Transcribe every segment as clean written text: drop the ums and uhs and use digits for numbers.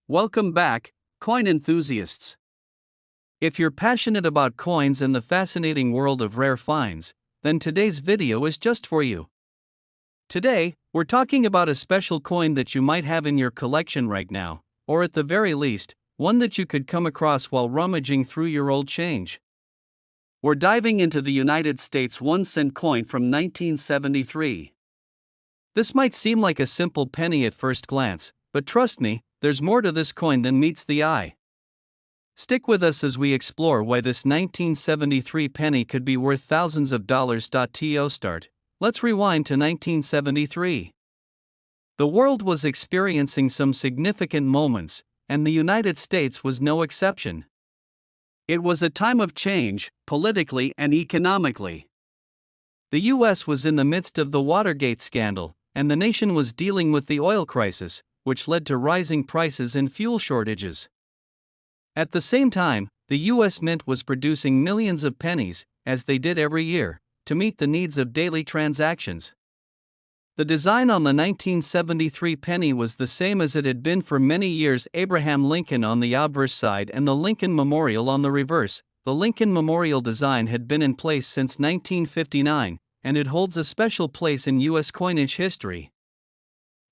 Welcome back, coin enthusiasts. If you're passionate about coins and the fascinating world of rare finds, then today's video is just for you. Today, we're talking about a special coin that you might have in your collection right now, or at the very least, one that you could come across while rummaging through your old change. We're diving into the United States 1-cent coin from 1973. This might seem like a simple penny at first glance, but trust me, there's more to this coin than meets the eye. Stick with us as we explore why this 1973 penny could be worth thousands of dollars. To start, let's rewind to 1973. The world was experiencing some significant moments, and the United States was no exception. It was a time of change, politically and economically. The U.S. was in the midst of the Watergate scandal, and the nation was dealing with the oil crisis, which led to rising prices and fuel shortages. At the same time, the U.S. Mint was producing millions of pennies, as they did every year, to meet the needs of daily transactions. The design on the 1973 penny was the same as it had been for many years: Abraham Lincoln on the obverse side and the Lincoln Memorial on the reverse. The Lincoln Memorial design had been in place since 1959, and it holds a special place in U.S. coinage history.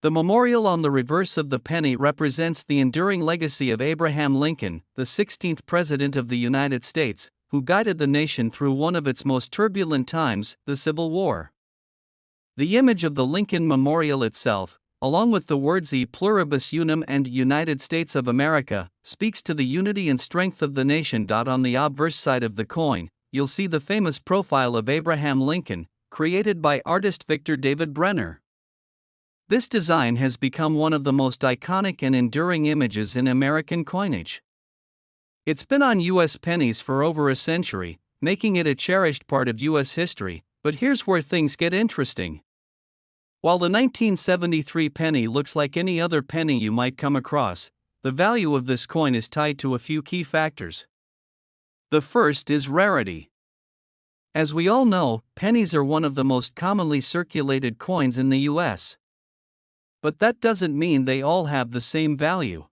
The memorial on the reverse of the penny represents the enduring legacy of Abraham Lincoln, the 16th President of the United States, who guided the nation through one of its most turbulent times, the Civil War. The image of the Lincoln Memorial itself, along with the words E Pluribus Unum and United States of America, speaks to the unity and strength of the nation. On the obverse side of the coin, you'll see the famous profile of Abraham Lincoln, created by artist Victor David Brenner. This design has become one of the most iconic and enduring images in American coinage. It's been on U.S. pennies for over a century, making it a cherished part of U.S. history, but here's where things get interesting. While the 1973 penny looks like any other penny you might come across, the value of this coin is tied to a few key factors. The first is rarity. As we all know, pennies are one of the most commonly circulated coins in the U.S. But that doesn't mean they all have the same value.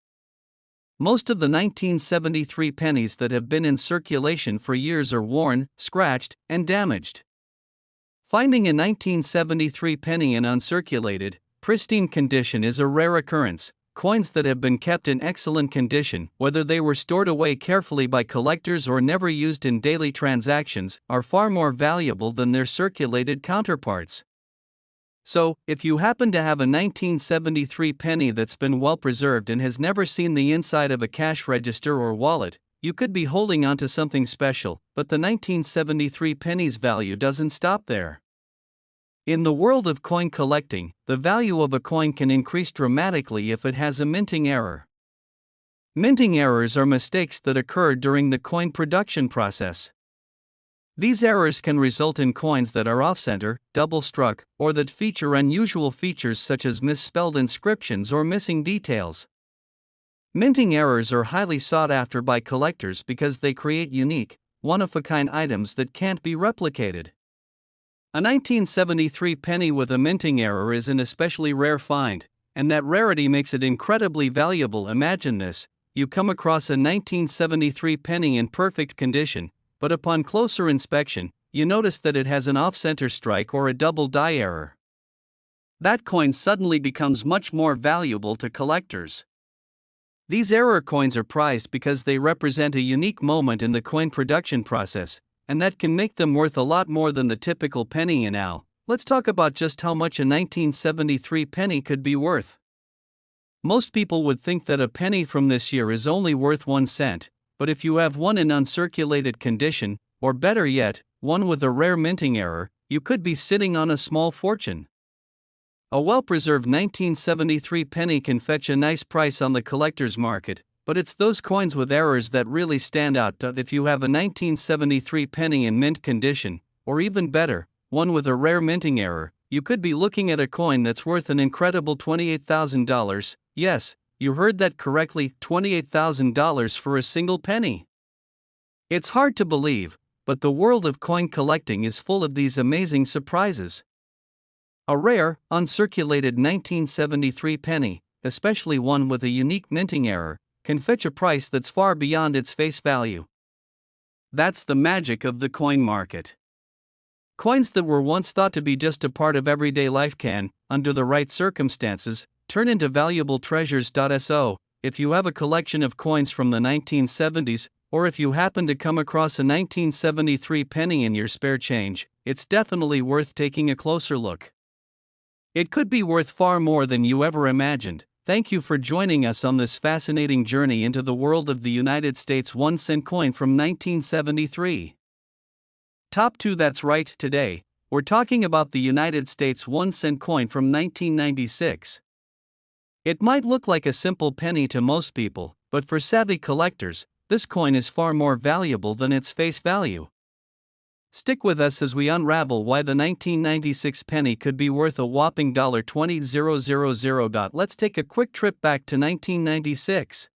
Most of the 1973 pennies that have been in circulation for years are worn, scratched, and damaged. Finding a 1973 penny in uncirculated, pristine condition is a rare occurrence. Coins that have been kept in excellent condition, whether they were stored away carefully by collectors or never used in daily transactions, are far more valuable than their circulated counterparts. So, if you happen to have a 1973 penny that's been well preserved and has never seen the inside of a cash register or wallet, you could be holding onto something special, but the 1973 penny's value doesn't stop there. In the world of coin collecting, the value of a coin can increase dramatically if it has a minting error. Minting errors are mistakes that occur during the coin production process. These errors can result in coins that are off-center, double-struck, or that feature unusual features such as misspelled inscriptions or missing details. Minting errors are highly sought after by collectors because they create unique, one-of-a-kind items that can't be replicated. A 1973 penny with a minting error is an especially rare find, and that rarity makes it incredibly valuable. Imagine this: you come across a 1973 penny in perfect condition, but upon closer inspection, you notice that it has an off-center strike or a double die error. That coin suddenly becomes much more valuable to collectors. These error coins are prized because they represent a unique moment in the coin production process, and that can make them worth a lot more than the typical penny. And now, let's talk about just how much a 1973 penny could be worth. Most people would think that a penny from this year is only worth 1 cent. But if you have one in uncirculated condition, or better yet, one with a rare minting error, you could be sitting on a small fortune. A well-preserved 1973 penny can fetch a nice price on the collector's market, but it's those coins with errors that really stand out. If you have a 1973 penny in mint condition, or even better, one with a rare minting error, you could be looking at a coin that's worth an incredible $28,000. Yes, you heard that correctly, $28,000 for a single penny. It's hard to believe, but the world of coin collecting is full of these amazing surprises. A rare, uncirculated 1973 penny, especially one with a unique minting error, can fetch a price that's far beyond its face value. That's the magic of the coin market. Coins that were once thought to be just a part of everyday life can, under the right circumstances, turn into valuable treasures. So, if you have a collection of coins from the 1970s, or if you happen to come across a 1973 penny in your spare change, it's definitely worth taking a closer look. It could be worth far more than you ever imagined. Thank you for joining us on this fascinating journey into the world of the United States 1-cent coin from 1973. Top 2. That's right, today, we're talking about the United States 1-cent coin from 1996. It might look like a simple penny to most people, but for savvy collectors, this coin is far more valuable than its face value. Stick with us as we unravel why the 1996 penny could be worth a whopping $20,000. Let's take a quick trip back to 1996.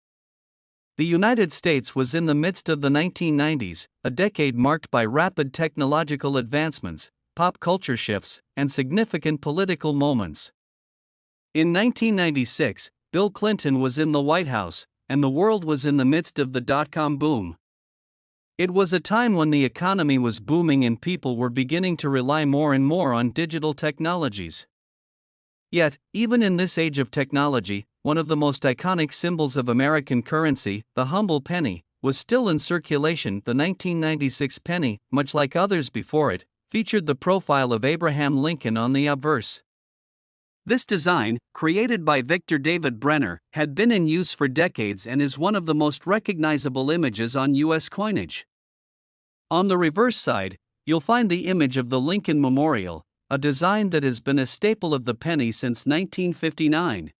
The United States was in the midst of the 1990s, a decade marked by rapid technological advancements, pop culture shifts, and significant political moments. In 1996, Bill Clinton was in the White House, and the world was in the midst of the dot-com boom. It was a time when the economy was booming and people were beginning to rely more and more on digital technologies. Yet, even in this age of technology, one of the most iconic symbols of American currency, the humble penny, was still in circulation. The 1996 penny, much like others before it, featured the profile of Abraham Lincoln on the obverse. This design, created by Victor David Brenner, had been in use for decades and is one of the most recognizable images on U.S. coinage. On the reverse side, you'll find the image of the Lincoln Memorial, a design that has been a staple of the penny since 1959.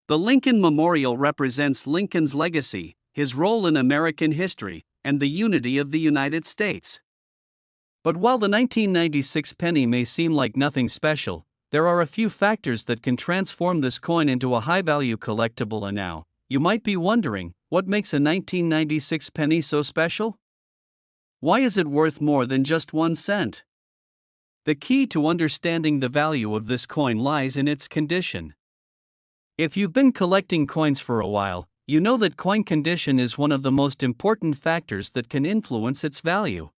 The Lincoln Memorial represents Lincoln's legacy, his role in American history, and the unity of the United States. But while the 1996 penny may seem like nothing special, there are a few factors that can transform this coin into a high-value collectible. And now, you might be wondering, what makes a 1996 penny so special? Why is it worth more than just 1 cent? The key to understanding the value of this coin lies in its condition. If you've been collecting coins for a while, you know that coin condition is one of the most important factors that can influence its value.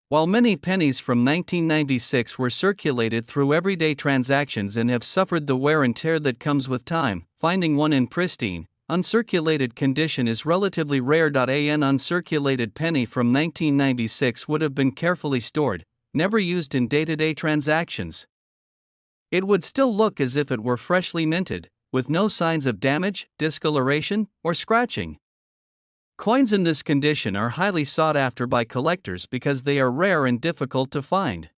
While many pennies from 1996 were circulated through everyday transactions and have suffered the wear and tear that comes with time, finding one in pristine, uncirculated condition is relatively rare. An uncirculated penny from 1996 would have been carefully stored, never used in day-to-day transactions. It would still look as if it were freshly minted, with no signs of damage, discoloration, or scratching. Coins in this condition are highly sought after by collectors because they are rare and difficult to find.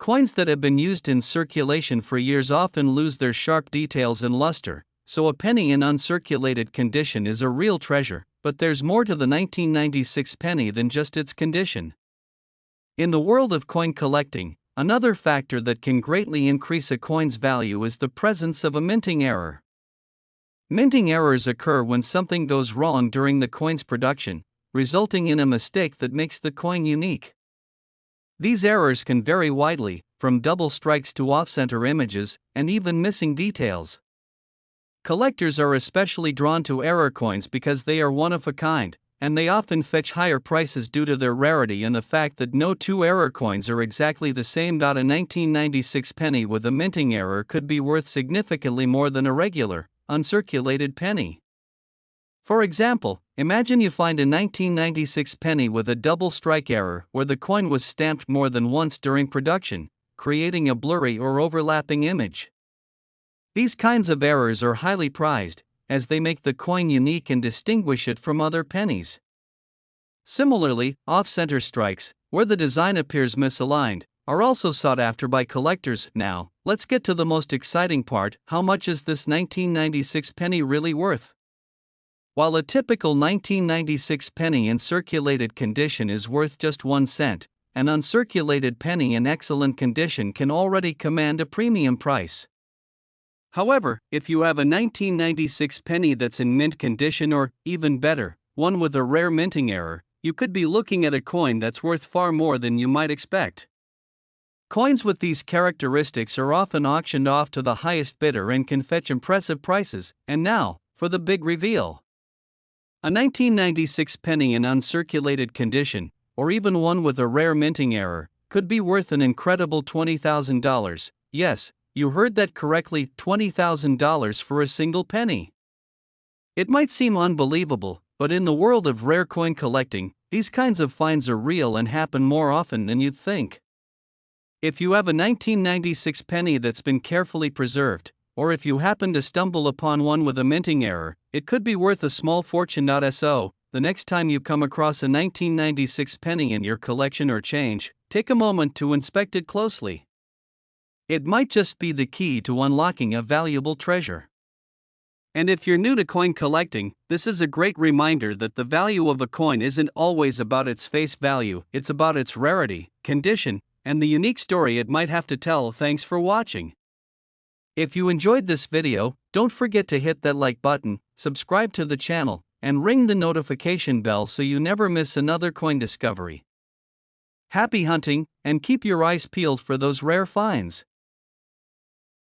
Coins that have been used in circulation for years often lose their sharp details and luster, so a penny in uncirculated condition is a real treasure. But there's more to the 1996 penny than just its condition. In the world of coin collecting, another factor that can greatly increase a coin's value is the presence of a minting error. Minting errors occur when something goes wrong during the coin's production, resulting in a mistake that makes the coin unique. These errors can vary widely, from double strikes to off-center images, and even missing details. Collectors are especially drawn to error coins because they are one of a kind, and they often fetch higher prices due to their rarity and the fact that no two error coins are exactly the same. A 1996 penny with a minting error could be worth significantly more than a regular, uncirculated penny. For example, imagine you find a 1996 penny with a double strike error where the coin was stamped more than once during production, creating a blurry or overlapping image. These kinds of errors are highly prized, as they make the coin unique and distinguish it from other pennies. Similarly, off-center strikes, where the design appears misaligned, are also sought after by collectors. Now, let's get to the most exciting part: how much is this 1996 penny really worth? While a typical 1996 penny in circulated condition is worth just 1 cent, an uncirculated penny in excellent condition can already command a premium price. However, if you have a 1996 penny that's in mint condition, or, even better, one with a rare minting error, you could be looking at a coin that's worth far more than you might expect. Coins with these characteristics are often auctioned off to the highest bidder and can fetch impressive prices. And now, for the big reveal. A 1996 penny in uncirculated condition, or even one with a rare minting error, could be worth an incredible $20,000. Yes, you heard that correctly, $20,000 for a single penny. It might seem unbelievable, but in the world of rare coin collecting, these kinds of finds are real and happen more often than you'd think. If you have a 1996 penny that's been carefully preserved, or if you happen to stumble upon one with a minting error, it could be worth a small fortune. So, the next time you come across a 1996 penny in your collection or change, take a moment to inspect it closely. It might just be the key to unlocking a valuable treasure. And if you're new to coin collecting, this is a great reminder that the value of a coin isn't always about its face value, it's about its rarity, condition, and the unique story it might have to tell. Thanks for watching. If you enjoyed this video, don't forget to hit that like button, subscribe to the channel, and ring the notification bell so you never miss another coin discovery. Happy hunting, and keep your eyes peeled for those rare finds.